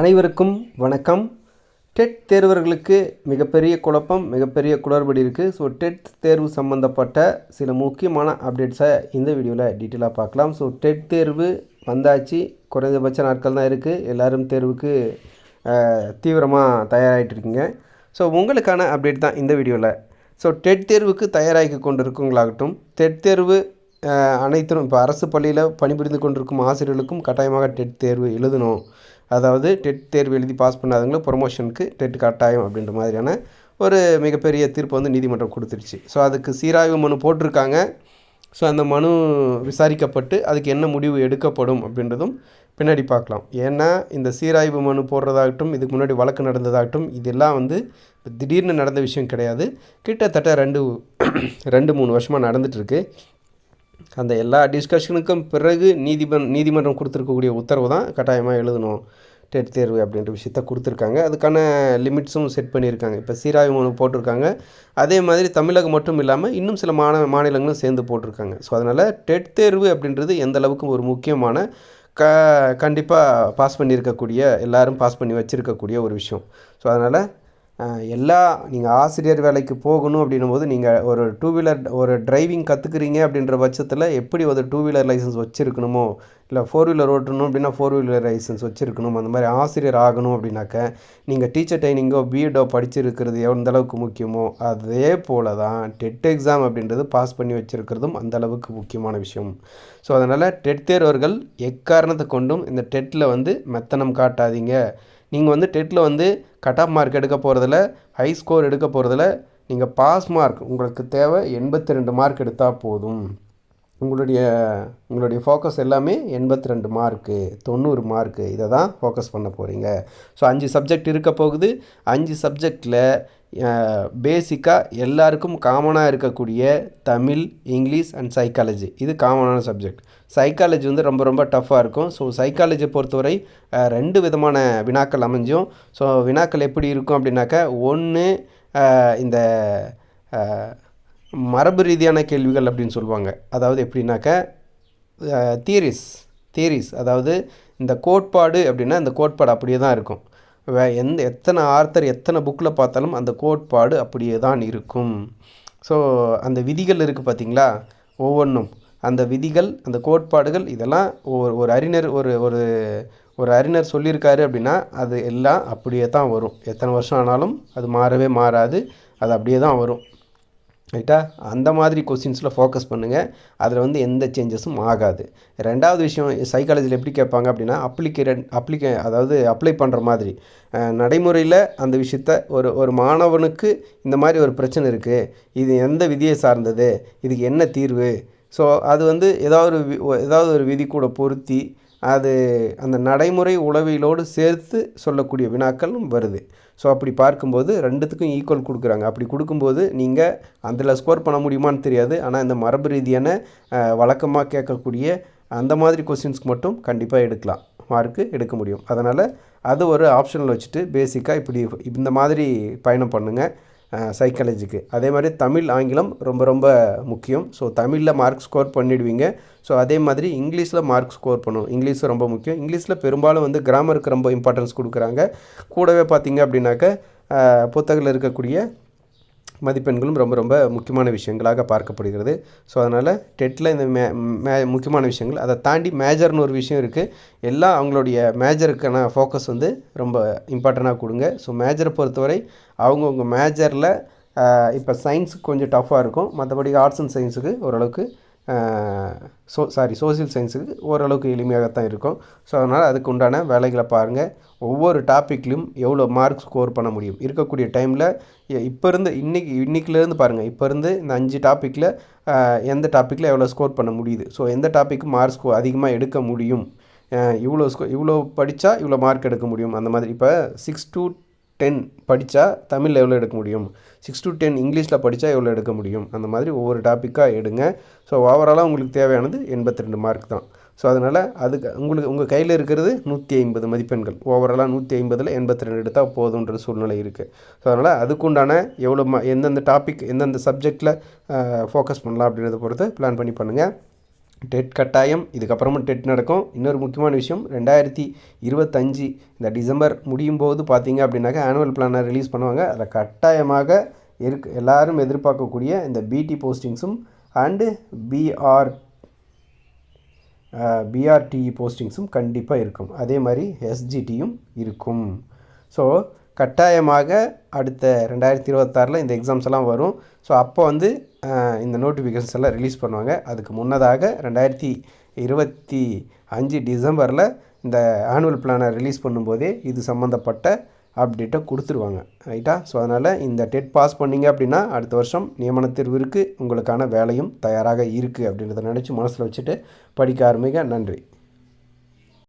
அனைவருக்கும் வணக்கம். டெட் தேர்வர்களுக்கு மிகப்பெரிய குழப்பம், மிகப்பெரிய குளறுபடி இருக்குது. ஸோ டெட் தேர்வு சம்மந்தப்பட்ட சில முக்கியமான அப்டேட்ஸை இந்த வீடியோவில் டீட்டெயிலாக பார்க்கலாம். ஸோ டெட் தேர்வு வந்தாச்சு, குறைந்தபட்ச நாட்கள் தான் இருக்குது. எல்லோரும் தேர்வுக்கு தீவிரமாக தயாராகிட்டு இருக்கீங்க. ஸோ உங்களுக்கான அப்டேட் தான் இந்த வீடியோவில். ஸோ டெட் தேர்வுக்கு தயாராகி கொண்டிருக்கவங்களாகட்டும், டெட் தேர்வு அனைத்திலும் இப்போ அரசு பள்ளியில் பணிபுரிந்து கொண்டிருக்கும் ஆசிரியர்களுக்கும் கட்டாயமாக டெட் தேர்வு எழுதணும். அதாவது டெட் தேர்வு எழுதி பாஸ் பண்ணாதவங்களுக்கு ப்ரொமோஷனுக்கு டெட் கட்டாயம் அப்படின்ற மாதிரியான ஒரு மிகப்பெரிய தீர்ப்பு வந்து நீதிமன்றம் கொடுத்துருச்சு. ஸோ அதுக்கு சீராய்வு மனு போட்டிருக்காங்க. ஸோ அந்த மனு விசாரிக்கப்பட்டு அதுக்கு என்ன முடிவு எடுக்கப்படும் அப்படின்றதும் பின்னாடி பார்க்கலாம். ஏன்னா இந்த சீராய்வு மனு போடுறதாகட்டும், இதுக்கு முன்னாடி வழக்கு நடந்ததாகட்டும், இதெல்லாம் வந்து திடீர்னு நடந்த விஷயம் கிடையாது. கிட்டத்தட்ட 2-3 வருஷமாக நடந்துகிட்ருக்கு. அந்த எல்லா டிஸ்கஷனுக்கும் பிறகு நீதிமன்றம் கொடுத்துருக்கக்கூடிய உத்தரவு தான் கட்டாயமாக எழுதணும் டெட் தேர்வு அப்படின்ற விஷயத்த கொடுத்துருக்காங்க. அதுக்கான லிமிட்ஸும் செட் பண்ணியிருக்காங்க. இப்போ சீராய்வு மனு போட்டிருக்காங்க. அதே மாதிரி தமிழகம் மட்டும் இல்லாமல் இன்னும் சில மாநிலங்களும் சேர்ந்து போட்டிருக்காங்க. ஸோ அதனால் டெட் தேர்வு அப்படின்றது எந்த அளவுக்கு ஒரு முக்கியமான கண்டிப்பாக பாஸ் பண்ணியிருக்கக்கூடிய, எல்லோரும் பாஸ் பண்ணி வச்சுருக்கக்கூடிய ஒரு விஷயம். ஸோ அதனால் நீங்கள் ஆசிரியர் வேலைக்கு போகணும் அப்படின்னும் போது நீங்கள் ஒரு 2 வீலர் ஒரு டிரைவிங் கற்றுக்குறீங்க அப்படின்ற பட்சத்தில் எப்படி ஒரு 2 வீலர் லைசன்ஸ் வச்சுருக்கணுமோ, இல்லை 4 வீலர் ஓட்டணும் அப்படின்னா 4 வீலர் லைசன்ஸ் வச்சுருக்கணும். அந்த மாதிரி ஆசிரியர் ஆகணும் அப்படின்னாக்க நீங்கள் டீச்சர் ட்ரைனிங்கோ பிஎட்டோ படிச்சிருக்கிறது எந்த அளவுக்கு முக்கியமோ, அதே போல் தான் டெட் எக்ஸாம் அப்படின்றது பாஸ் பண்ணி வச்சுருக்கிறதும் அந்தளவுக்கு முக்கியமான விஷயம். ஸோ அதனால் டெட் தேர்வர்கள் எக்காரணத்தை கொண்டும் இந்த டெட்டில் வந்து மெத்தனம் காட்டாதீங்க. நீங்கள் வந்து டெட்டில் வந்து கட் ஆஃப் மார்க் எடுக்க போகிறதில்ல, ஹை ஸ்கோர் எடுக்க போகிறதில்ல. நீங்கள் பாஸ் மார்க் உங்களுக்கு தேவை 82 மார்க் எடுத்தால் போதும். உங்களுடைய ஃபோக்கஸ் எல்லாமே 82 மார்க்கு, 90 மார்க்கு, இதை தான் ஃபோக்கஸ் பண்ண போகிறீங்க. ஸோ 5 சப்ஜெக்ட் இருக்க போகுது. 5 சப்ஜெக்டில் பேசிக்காக எல்லாருக்கும் காமனாக இருக்கக்கூடிய தமிழ், இங்கிலீஷ் அண்ட் சைக்காலஜி, இது காமனான சப்ஜெக்ட். சைக்காலஜி வந்து ரொம்ப ரொம்ப டஃப்பாக இருக்கும். ஸோ சைக்காலஜியை பொறுத்தவரை 2 விதமான வினாக்கள் அமைஞ்சும். ஸோ வினாக்கள் எப்படி இருக்கும் அப்படின்னாக்கா, ஒன்று இந்த மரபு ரீதியான கேள்விகள் அப்படின்னு சொல்லுவாங்க. அதாவது எப்படின்னாக்கா தியரிஸ், அதாவது இந்த கோட்பாடு அப்படின்னா இந்த கோட்பாடு அப்படியே தான் இருக்கும். எத்தனை ஆர்த்தர் எத்தனை புக்கில் பார்த்தாலும் அந்த கோட்பாடு அப்படியே தான் இருக்கும். ஸோ அந்த விதிகள் இருக்குது பார்த்திங்களா, ஒவ்வொன்றும் அந்த விதிகள், அந்த கோட்பாடுகள், இதெல்லாம் ஒரு அறிஞர் ஒரு அறிஞர் சொல்லியிருக்காரு அப்படின்னா அது எல்லாம் அப்படியே தான் வரும். எத்தனை வருஷம் ஆனாலும் அது மாறவே மாறாது, அது அப்படியே தான் வரும். ரைட்டா? அந்த மாதிரி கொஸ்டின்ஸில் ஃபோக்கஸ் பண்ணுங்கள். அதில் வந்து எந்த சேஞ்சஸும் ஆகாது. ரெண்டாவது விஷயம், சைக்காலஜியில் எப்படி கேட்பாங்க அப்படின்னா அதாவது அப்ளை பண்ணுற மாதிரி நடைமுறையில் அந்த விஷயத்த ஒரு மாணவனுக்கு இந்த மாதிரி ஒரு பிரச்சனை இருக்குது, இது எந்த விதியை சார்ந்தது, இதுக்கு என்ன தீர்வு. ஸோ அது வந்து ஏதாவது ஒரு விதி கூட பொருத்தி அது அந்த நடைமுறை உளவியலோடு சேர்த்து சொல்லக்கூடிய வினாக்களும் வருது. ஸோ அப்படி பார்க்கும்போது 2த்துக்கும் ஈக்குவல் கொடுக்குறாங்க. அப்படி கொடுக்கும்போது நீங்கள் அதில் ஸ்கோர் பண்ண முடியுமான்னு தெரியாது. ஆனால் இந்த மரபு ரீதியான வழக்கமாக கேட்கக்கூடிய அந்த மாதிரி கொஸ்டின்ஸ்க்கு மட்டும் கண்டிப்பாக மார்க்கு எடுக்க முடியும். அதனால் அது ஒரு ஆப்ஷனில் வச்சுட்டு பேசிக்காக இந்த மாதிரி பயணம் பண்ணுங்கள் சைக்காலஜிக்கு. அதே மாதிரி தமிழ், ஆங்கிலம் ரொம்ப ரொம்ப முக்கியம். ஸோ தமிழில் மார்க் ஸ்கோர் பண்ணிடுவீங்க. ஸோ அதே மாதிரி இங்கிலீஷில் மார்க் ஸ்கோர் பண்ணணும். இங்கிலீஷ் ரொம்ப முக்கியம். இங்கிலீஷில் பெரும்பாலும் வந்து கிராமருக்கு ரொம்ப இம்பார்ட்டன்ஸ் கொடுக்குறாங்க. கூடவே பார்த்திங்க அப்படின்னாக்க புத்தகத்தில் இருக்கக்கூடிய மதிப்பெண்களும் ரொம்ப ரொம்ப முக்கியமான விஷயங்களாக பார்க்கப்படுகிறது. ஸோ அதனால் டெட்டில் இந்த முக்கியமான விஷயங்கள், அதை தாண்டி மேஜர்னு ஒரு விஷயம் இருக்குது. எல்லாம் அவங்களுடைய மேஜருக்கான ஃபோக்கஸ் வந்து ரொம்ப இம்பார்ட்டண்ட்டாக கொடுங்க. ஸோ மேஜரை பொறுத்தவரை அவங்கவுங்க மேஜரில் இப்போ சயின்ஸுக்கு கொஞ்சம் டஃப்பாக இருக்கும். மற்றபடி ஆர்ட்ஸ் அண்ட் சயின்ஸுக்கு ஓரளவுக்கு சோசியல் சயின்ஸுக்கு ஓரளவுக்கு எளிமையாகத்தான் இருக்கும். ஸோ அதனால் அதுக்கு உண்டான வேலைகளை பாருங்கள். ஒவ்வொரு டாப்பிக்லையும் எவ்வளோ மார்க் ஸ்கோர் பண்ண முடியும் இருக்கக்கூடிய டைமில் இப்போ இருந்து இன்றைக்கிலேருந்து பாருங்கள். இப்போ இருந்து இந்த 5 டாப்பிக்கில் எந்த டாப்பிக்கில் எவ்வளோ ஸ்கோர் பண்ண முடியுது, ஸோ எந்த டாப்பிக்கு மார்க் ஸ்கோர் அதிகமாக எடுக்க முடியும், இவ்வளோ படித்தா இவ்வளோ மார்க் எடுக்க முடியும். அந்த மாதிரி இப்போ 6 to 10 படித்தா தமிழில் எவ்வளோ எடுக்க முடியும், 6 to 10 இங்கிலீஷில் படித்தா எவ்வளோ எடுக்க முடியும், அந்த மாதிரி ஒவ்வொரு டாப்பிக்காக எடுங்க. ஸோ ஓவராலாக உங்களுக்கு தேவையானது 82 மார்க் தான். ஸோ அதனால் அதுக்கு உங்கள் கையில் இருக்கிறது 150 மதிப்பெண்கள். ஓவராலாக 150ல் 82 எடுத்தால் போதுன்ற சூழ்நிலை இருக்குது. ஸோ அதனால் அதுக்குண்டான எந்தெந்த டாபிக் எந்தெந்த சப்ஜெக்டில் ஃபோக்கஸ் பண்ணலாம் அப்படின்றத பொறுத்து பிளான் பண்ணி பண்ணுங்கள். டெட் கட்டாயம், இதுக்கப்புறமும் டெட் நடக்கும். இன்னொரு முக்கியமான விஷயம், 2025 இந்த டிசம்பர் முடியும் போது பார்த்தீங்க அப்படின்னாக்கா ஆனுவல் பிளானை ரிலீஸ் பண்ணுவாங்க. அதில் கட்டாயமாக எல்லாரும் எதிர்பார்க்கக்கூடிய இந்த பிடி போஸ்டிங்ஸும் அண்டு பிஆர்டிஇ போஸ்டிங்ஸும் கண்டிப்பாக இருக்கும். அதே மாதிரி எஸ்ஜிடியும் இருக்கும். ஸோ கட்டாயமாக அடுத்த 2026 இந்த எக்ஸாம்ஸ் எல்லாம் வரும். ஸோ அப்போ இந்த நோட்டிஃபிகேஷன்ஸ் எல்லாம் ரிலீஸ் பண்ணுவாங்க. அதுக்கு முன்னதாக 2025 டிசம்பரில் இந்த ஆனுவல் பிளானை ரிலீஸ் பண்ணும்போதே இது சம்மந்தப்பட்ட அப்டேட்டை கொடுத்துருவாங்க. ரைட்டா? ஸோ அதனால் இந்த டெட் பாஸ் பண்ணிங்க அப்படின்னா அடுத்த வருஷம் நியமன தேர்வு இருக்குது, உங்களுக்கான வேலையும் தயாராக இருக்குது அப்படின்றத நினச்சி மனசில் வச்சுட்டு படிக்க ஆரம்பிங்க. நன்றி.